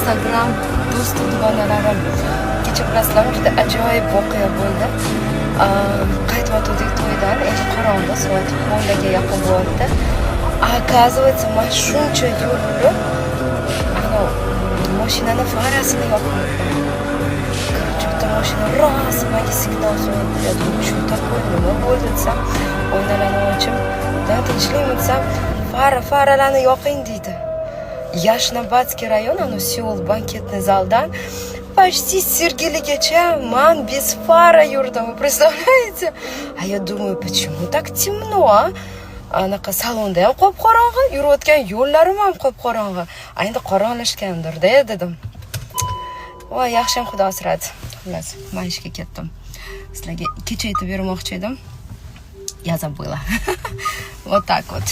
Instagram do'st dugonalarim. Kecha bilasizlar, juda ajoyib voqea bo'ldi. Qaytayotdik to'ydan, endi qorong'i soat 10 ga yaqin bo'ldi. Оказывается, men shuncha yo'l yurib, mashinani farasini yoqmayapman. Bitta mashina rosa menga signal so'radi. Shu такой nima bo'ldi desam, oynalarni ochib, tinchlikmi desam, faralarni yoqing deydi. Yashnobatskiy rayon, Seul banketный залdan почти Сергелиgacha man без фара yurdim. Вы представляете? А я думаю, почему так темно, а? Anaqa salonda ham qop-qorong'i, yurayotgan yo'llarim ham qop-qorong'i. Endi qorong'ilashgandir-da dedim. Voy, yaxshi ham Xudo asradi. Xullas, men ishga ketdim. Sizlarga kecha aytib bermoqchi edim. Я забыла. Вот так вот.